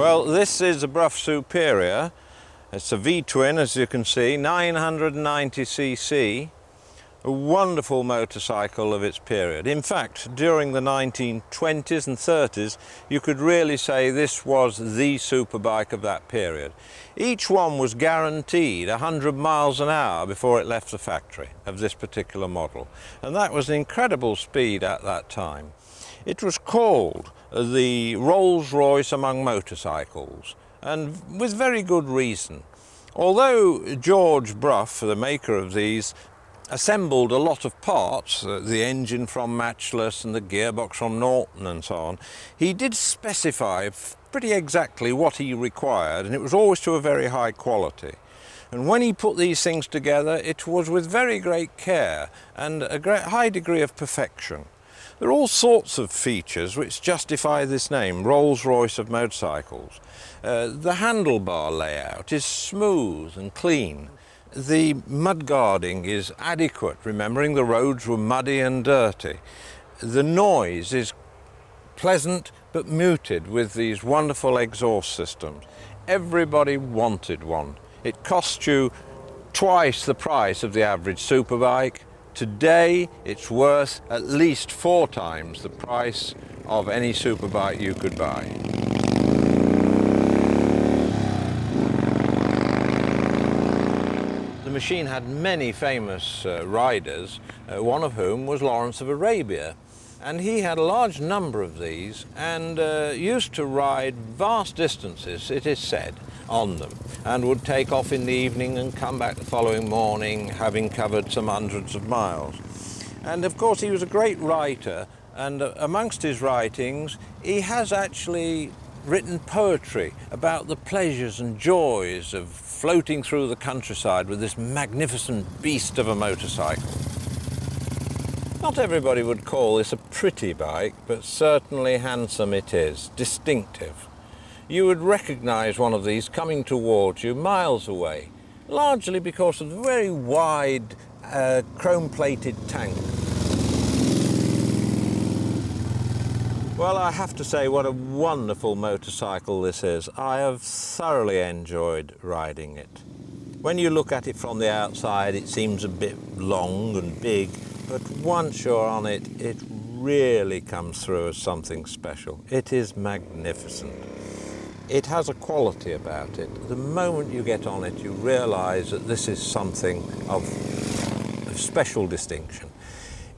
Well, this is a Brough Superior. It's a V-twin, as you can see, 990cc, a wonderful motorcycle of its period. In fact, during the 1920s and 30s, you could really say this was the superbike of that period. Each one was guaranteed 100 miles an hour before it left the factory of this particular model. And that was an incredible speed at that time. It was called the Rolls Royce among motorcycles, and with very good reason. Although George Brough, the maker of these, assembled a lot of parts, the engine from Matchless and the gearbox from Norton and so on, he did specify pretty exactly what he required, and it was always to a very high quality. And when he put these things together, it was with very great care and a high degree of perfection. There are all sorts of features which justify this name, Rolls Royce of motorcycles. The handlebar layout is smooth and clean. The mudguarding is adequate, remembering the roads were muddy and dirty. The noise is pleasant but muted with these wonderful exhaust systems. Everybody wanted one. It cost you twice the price of the average superbike. Today, it's worth at least 4 times the price of any superbike you could buy. The machine had many famous riders, one of whom was Laurence of Arabia. And he had a large number of these and used to ride vast distances, it is said, on them, and would take off in the evening and come back the following morning, having covered some hundreds of miles. And of course he was a great writer, and amongst his writings he has actually written poetry about the pleasures and joys of floating through the countryside with this magnificent beast of a motorcycle. Not everybody would call this a pretty bike, but certainly handsome it is, distinctive. You would recognize one of these coming towards you miles away, largely because of the very wide chrome-plated tank. Well, I have to say what a wonderful motorcycle this is. I have thoroughly enjoyed riding it. When you look at it from the outside, it seems a bit long and big, but once you're on it, it really comes through as something special. It is magnificent. It has a quality about it. The moment you get on it, you realize that this is something of special distinction.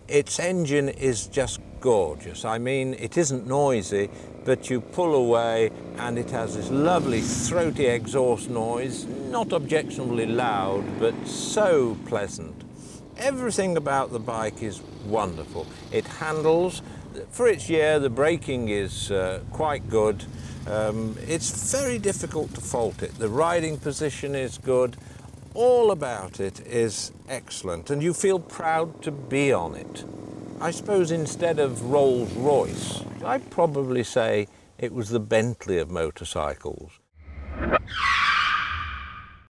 Its engine is just gorgeous. I mean, it isn't noisy, but you pull away and it has this lovely throaty exhaust noise, not objectionably loud, but so pleasant. Everything about the bike is wonderful. It handles. For its year, the braking is quite good. It's very difficult to fault it. The riding position is good. All about it is excellent, and you feel proud to be on it. I suppose instead of Rolls Royce, I'd probably say it was the Bentley of motorcycles.